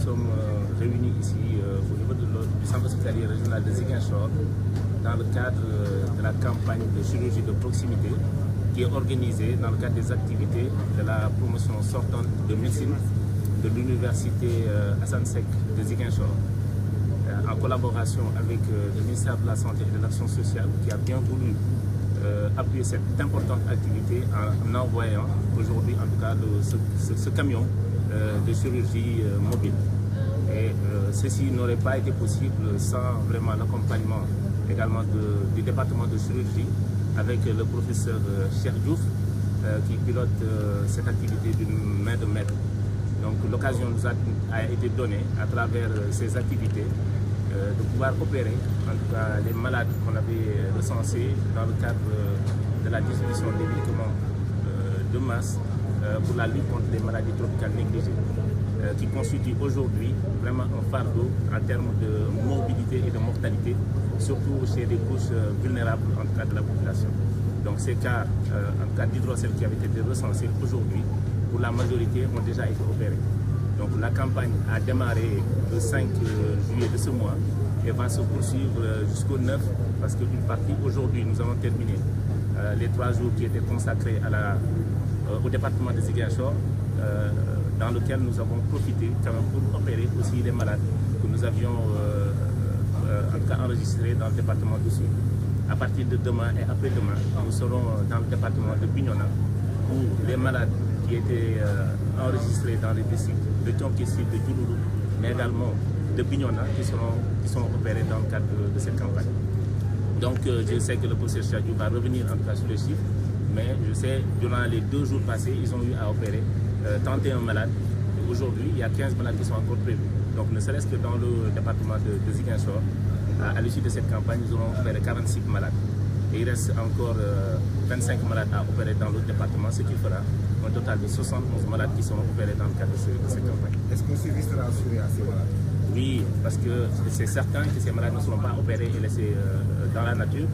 sommes réunis ici au niveau du centre hospitalier régional de Ziguinchor dans le cadre de la campagne de chirurgie de proximité qui est organisée dans le cadre des activités de la promotion sortante de médecine de l'université Assane Seck de Ziguinchor, en collaboration avec le ministère de la Santé et de l'Action sociale qui a bien voulu appuyer cette importante activité en envoyant aujourd'hui en tout cas ce camion de chirurgie mobile. Et ceci n'aurait pas été possible sans vraiment l'accompagnement également du département de chirurgie avec le professeur Cheikh Diouf qui pilote cette activité d'une main de maître. Donc l'occasion nous a été donnée à travers ces activités de pouvoir opérer en tout cas les malades qu'on avait recensés dans le cadre de la distribution des médicaments de masse pour la lutte contre les maladies tropicales négligées, qui constitue aujourd'hui vraiment un fardeau en termes de morbidité et de mortalité, surtout chez les couches vulnérables en tout cas de la population. Donc ces cas, en tout cas d'hydrocèle qui avaient été recensés aujourd'hui, pour la majorité ont déjà été opérés. Donc la campagne a démarré le 5 juillet de ce mois et va se poursuivre jusqu'au 9 parce qu'une partie aujourd'hui, nous avons terminé les 3 jours qui étaient consacrés au département de Ziguinchor, dans lequel nous avons profité quand même pour opérer aussi les malades que nous avions en tout cas enregistrés dans le département du Sud. À partir de demain et après-demain, nous serons dans le département de Bignona où les malades qui étaient enregistrés dans les districts de Thionck-Essyl, de Diouloulou, mais également de Bignona qui sont opérés dans le cadre de cette campagne. Donc je sais que le professeur Cheikh Diouf va revenir en tout cas sur les chiffres, mais je sais durant les 2 jours passés, ils ont eu à opérer 31 malades. Aujourd'hui, il y a 15 malades qui sont encore prévus. Donc ne serait-ce que dans le département de Ziguinchor, à l'issue de cette campagne, nous aurons opéré 46 malades. Et il reste encore 25 malades à opérer dans l'autre département, ce qui fera un total de 71 malades qui seront opérés dans le cadre de cette campagne. Est-ce qu'on suivi sera assuré à ces malades? Oui, parce que c'est certain que ces malades ne seront pas opérés et laissés dans la nature.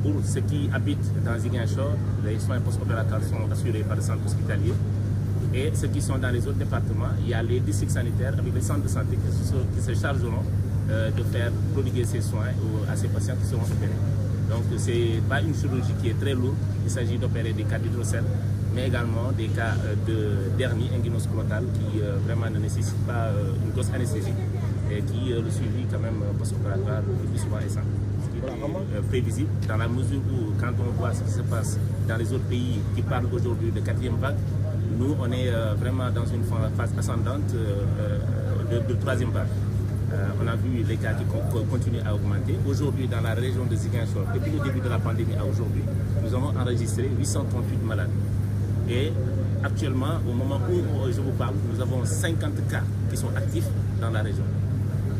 Pour ceux qui habitent dans Ziguinchor, les soins post-opératoires sont assurés par le centre hospitalier. Et ceux qui sont dans les autres départements, il y a les districts sanitaires avec les centres de santé qui se chargeront de faire prodiguer ces soins à ces patients qui seront opérés. Donc ce n'est pas une chirurgie qui est très lourde, il s'agit d'opérer des cas d'hydrocèle, mais également des cas d'hernie inguinoscrotale qui vraiment ne nécessitent pas une grosse anesthésie et qui le suivi quand même post-opératoire le plus souvent est simple. Ce qui est prévisible dans la mesure où quand on voit ce qui se passe dans les autres pays qui parlent aujourd'hui de 4e vague, nous on est vraiment dans une phase ascendante de 3e vague. On a vu les cas qui continuent à augmenter. Aujourd'hui, dans la région de Ziguinchor, depuis le début de la pandémie à aujourd'hui, nous avons enregistré 838 malades. Et actuellement, au moment où je vous parle, nous avons 50 cas qui sont actifs dans la région,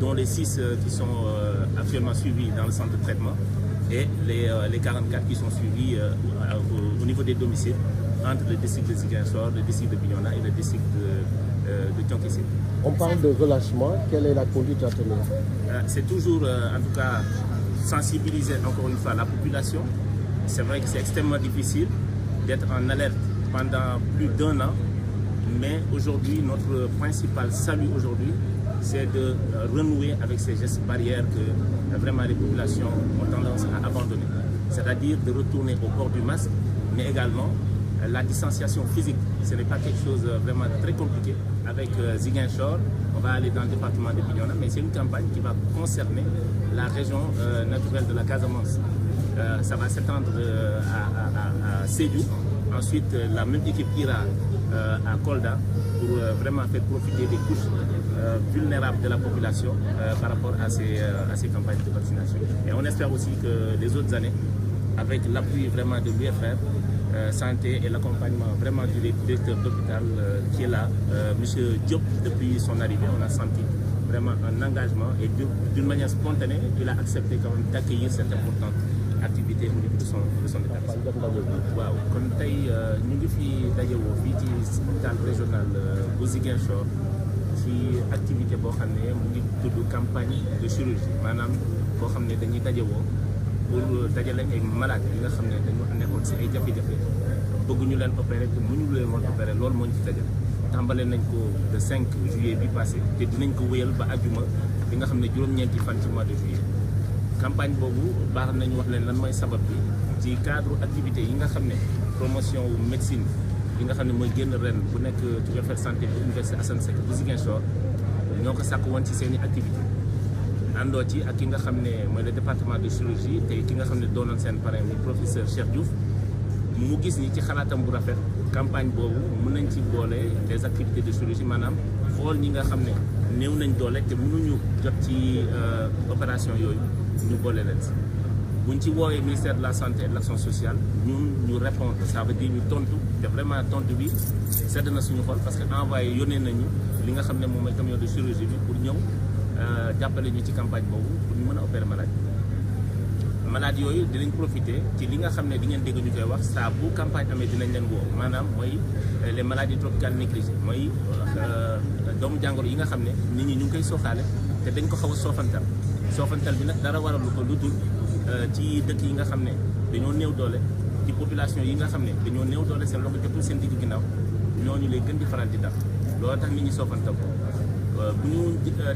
dont les 6 qui sont actuellement suivis dans le centre de traitement et les 44 qui sont suivis au niveau des domiciles entre le district de Ziguinchor, le district de Bignona et le district de Thionck-Essyl. On parle de relâchement, quelle est la conduite à tenir? C'est toujours, en tout cas, sensibiliser encore une fois la population. C'est vrai que c'est extrêmement difficile d'être en alerte pendant plus d'1 an, mais aujourd'hui, notre principal salut aujourd'hui, c'est de renouer avec ces gestes barrières que vraiment les populations ont tendance à abandonner. C'est-à-dire de retourner au port du masque, mais également la distanciation physique. Ce n'est pas quelque chose vraiment très compliqué. Avec Ziguinchor, on va aller dans le département de Bignona, mais c'est une campagne qui va concerner la région naturelle de la Casamance. Ça va s'étendre à Sédhiou. Ensuite, la même équipe ira à Kolda pour vraiment faire profiter des couches vulnérables de la population par rapport à ces campagnes de vaccination. Et on espère aussi que les autres années, avec l'appui vraiment de l'UFR, santé et l'accompagnement vraiment du directeur d'hôpital qui est là, M. Diop, depuis son arrivée, on a senti vraiment un engagement et d'une manière spontanée, il a accepté quand même d'accueillir cette importante activité au niveau de son établissement. Waaw kon tey ñu ngi fi dajewoo fii ci hôpital régional bu Ziguinchor ci activité boo xam ne mu ngi tudd campagne de chirurgie maanaam boo xam ne dañuy dajewoo pour dajale ay malades yi nga xam ne dañu nekkoon si ay jafe-jafe bëgg ñu leen opérer te mënuñu leen woon opérer loolu moo ñu ci dajale tàmbale nañ ko le 5 juillet bi passé te dinañ ko wéyal ba àjjuma bi nga xam ne juróom-ñeenti fan ci mois de juillet. campagne boobu baax nañu wax leen lan mooy sabab bi ci cadre activité yi nga xam ne promotion wu médecine yi nga xam ne mooy génn ren bu nekk ci UFR santé bu université Assane Seck bu Ziguinchor ñoo ko sàkk woon ci seen i activité àndoo ci ak ki nga xam ne mooy le département de chirurgie te ki nga xam ne doonoon seen parrain muy professeur Cheikh Diouf mu gis ni ci xalaatam bu rafet campagne boobu mën nañ ci boole des activités de chirurgie maanaam xool ñi nga xam ne néew nañ doole te mënuñu jot ci opération yooyu ñu boole leen si buñ ci woowee ministère de la santé et de l'action sociale ñun ñu répondre ça veut dire ñu tontu te vraiment tontu bi sedd na suñu xol parce que envoyé yónnee nañu li nga xam ne moom mooy camion de chirurgie bi pour ñëw jàppale ñu ci campagne boobu pour ñu mën a opérer malade yooyu dinañ profiter ci li nga xam ne di ngeen dégg ñu koy wax saa bu campagne amee dinañ leen woo maanaam mooy les maladies tropicales négligées mooy doomu jàngoro yi nga xam ne nit ñi ñu ngi koy sooxaale te dañ ko xaw a soofantal bi nag dara waralu ko lu dul ci dëkk yi nga xam ne dañoo néew doole ci population yi nga xam ne dañoo néew doole seen loxo jotul seen digg ginnaaw ñooñu lay gën di faral di dal loolu tax nit ñi soofantal ko bu ñu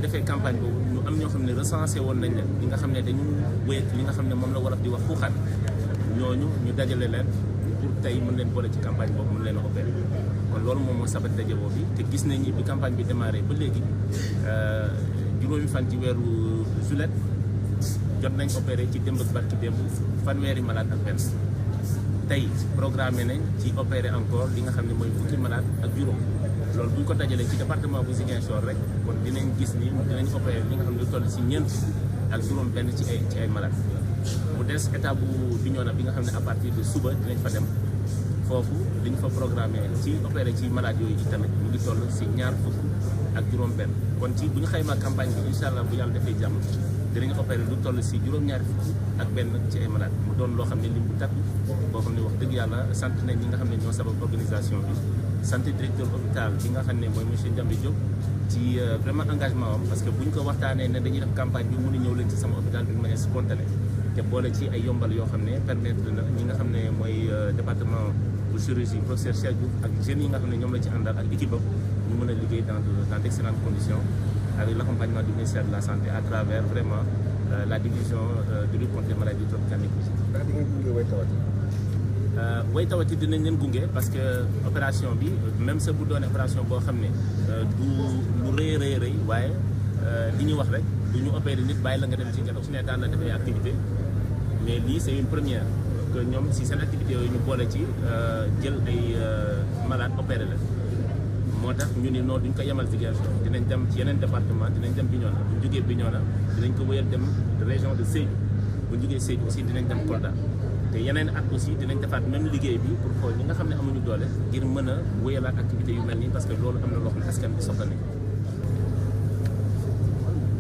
defee campagne boobu ñu am ñoo xam ne recensé woon nañ leen li nga xam ne dañu wéet li nga xam ne moom la wolof di wax xuuxaan ñooñu ñu dajale leen pour tey mën leen boole ci campagne boobu mën leen a opérer kon loolu moom moo sabat daje boobu te gis nañ ni bi campagne bi démarré ba léegi juróomi fan ci weeru juillet jot nañ opéré ci démb ak barki démb fanweeri malade ak benn tey programmé nañ ci opéré encore li nga xam ne mooy fukki malade ak juróom loolu bu ñu ko dajalee ci département bu Ziguinchor rek kon dinañ gis ni dinañ opéré li nga xam ne lu toll si ñeent ak juróom benn ci ay malade mu des état bu Bignona bi nga xam ne à partir de suba dinañ fa dem foofu li ñu fa programmé ci opéré ci malade yooyu tamit mu ngi toll si ñaar fukk ak juróom benn kon ci bu ñu xaymaa campagne bi incha allah bu yàlla defee jàmm dinañ opéré lu toll si juróom-ñaari fukk ak benn ci ay malade mu doon loo xam ne lim bu takku boo xam ne wax dëgg yàlla sant nañ ñi nga xam ne ñoo sabab organisation bi sant directeur hôpital bi nga xam ne mooy monsieur Ndiambi Diop ci vraiment engagement am parce que buñ ko waxtaanee ne dañuy def campagne bi mun a ñëw leen ci sama hôpital d'une manière spontanée te boole ci ay yombal yoo xam ne permettre na ñi nga xam ne mooy département bu chirurgie professeur Cheikh Diouf ak jeunes yi nga xam ne ñoom la ci àndal ak équipe am ñu mën a liggéey dans d'excellentes conditions avec l'accompagnement du ministère de la santé à travers vraiment la division de lutte contre les maladies tropicales négligées. ndax di ngeen gunge way tawat yi. way tawat yi dinañ leen gunge parce que opération bi même sa bu doone opération boo xam ne du lu rëy waaye li ñu wax rek du ñu opérer nit bàyyi la nga dem ci ngelaw su ne daan la def ay activité mais lii c'est une première que ñoom si seen activité yooyu ñu boole ci jël ay malade opéré la moo tax ñu ni noonu duñ ko yemal Ziguinchor dinañ dem ci yeneen département dinañ dem Bignona bu ñu jógee Bignona dinañ ko wéyal dem région de Sédhiou bu ñu jógee Sédhiou aussi dinañ dem Kolda te yeneen at aussi dinañ defaat même liggéey bi pour xool ñi nga xam ne amuñu doole ngir mën a wéyalaat activité yu mel nii parce que loolu am na loo xam ne askan bi soxla nañ.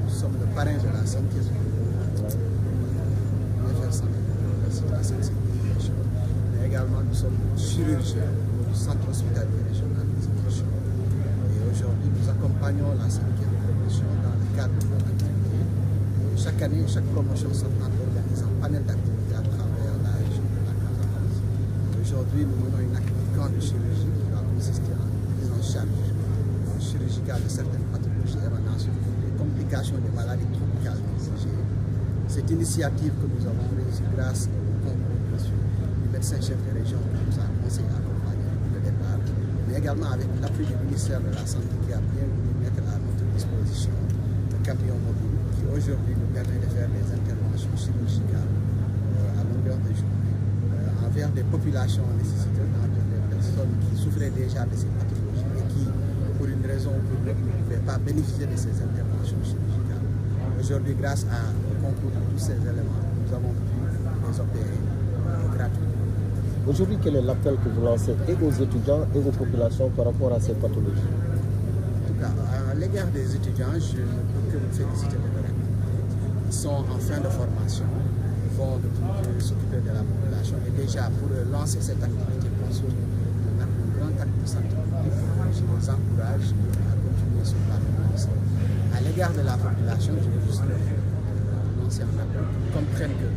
Nous sommes le parrain de la santé. Mais également nous sommes chirurgiens du centre hospitalier régional de Ziguinchor. Et aujourd'hui nous accompagnons la 5e promotion dans le cadre de notre activité. Chaque année, chaque promotion centrale organise un panel d'activités à travers la région de la Casamance. Aujourd'hui nous menons une activité de chirurgie qui va consister en une prise en charge chirurgicale de certaines pathologies émanant des complications des maladies tropicales négligées. Cette initiative que nous avons réussi grâce au concours du médecin-chef de région qui nous a conseillé à accompagner depuis le départ, mais également avec l'appui du ministère de la Santé qui a bien voulu mettre à notre disposition le camion mobile qui aujourd'hui nous permet de faire des interventions chirurgicales à longueur de journée envers des populations nécessiteuses, envers des personnes qui souffraient déjà de ces pathologies et qui, pour une raison ou pour une autre, ne pouvaient pas bénéficier de ces interventions chirurgicales. Aujourd'hui, grâce au concours de tous ces éléments, nous avons pu les opérer gratuitement. Aujourd'hui, quel est l'appel que vous lancez et aux étudiants et aux populations par rapport à ces pathologies? En tout cas, à l'égard des étudiants, je ne peux que vous féliciter de leur activité. Ils sont en fin de formation, ils vont s'occuper de la population et déjà pour lancer cette activité, un grand acte de santé publique, je les encourage à continuer sur la lancée. À l'égard de la population, je veux juste lancer un appel pour qu'ils comprennent que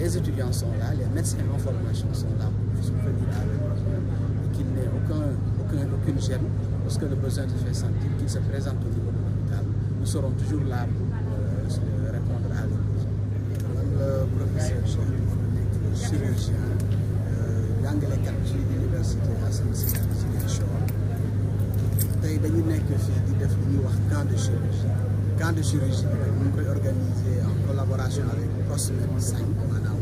les étudiants sont là, les médecins en formation sont là pour soutenir à leur besoin et qu'il n'y ait aucune gêne lorsque le besoin se fait sentir, qu'ils se présentent au niveau de l'hôpital, nous serons toujours là pour répondre à leurs besoins. Man le professeur Cheikh nekk chirurgien jàngalekat ci université Assane Seck ci Ziguinchor tey dañu nekk fii di def li ñuy wax camp de chirurgie. Camp de chirurgie bi nag ñu ngi koy organiser en collaboration avec Prosmed 5 maanaam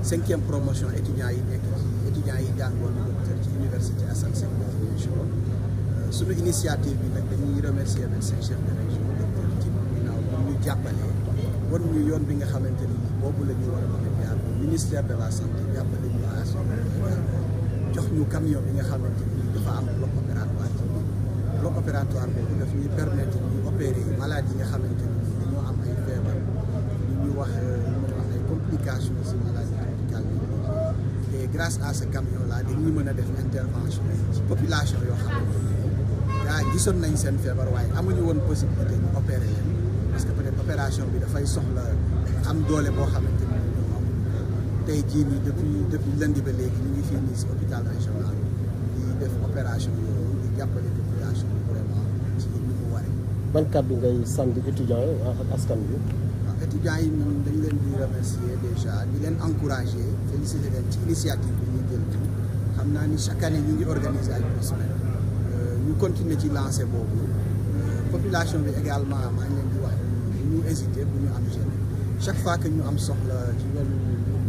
5e promotion étudiants yi nekk ci étudiants yi jàngoon docteur ci université Assane Seck de Ziguinchor. Suñu initiative bi nag dañuy remercier médecin chef de région docteur Tim ginnaaw bu ñu jàppalee wan ñu yoon bi nga xamante ni boobu la ñu war a mën a jaar ministère de la santé jàppale ñu jox ñu camion bi nga xamante ni dafa am bloc opératoire ci biir bloc opératoire boobu daf ñuy permettre ñu opérer malade yi nga xamante ni dañoo am ay feebar ñu wax ay complications si maladie tropicale bi et grâce à ce camion là dañuy mën a def intervention ci population yoo xamante ni gaa gisoon nañ seen feebar waaye amuñu woon possibilité ñu opérer leen parce que peut-être opération bi dafay soxla am doole boo xamante ni ñoom amuñu tey jii nii depuis lundi ba léegi ñu ngi fii nii si hôpital régional di def opération yooyu di jàppale population bi vraiment ci ni mu waree. ban kàddu ngay sànni étudiants yi ak askan bi. waaw étudiants yi ñun dañ leen di remercier déjà di leen encourager féliciter leen ci initiative bi ñuy jël xam naa ni chaque année ñu ngi organiser ay semaines ñu continuer ci lancer boobu population bi également maa ngi leen di wax bu ñu hésiter bu ñu am gêne chaque fois que ñu am soxla ci wàllu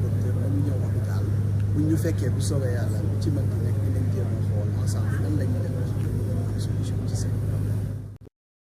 docteur ñu ñëw hôpital bu ñu fekkee bu soobee yàlla ci mën di nekk dinañ jéem a xool ensemble lan la ñu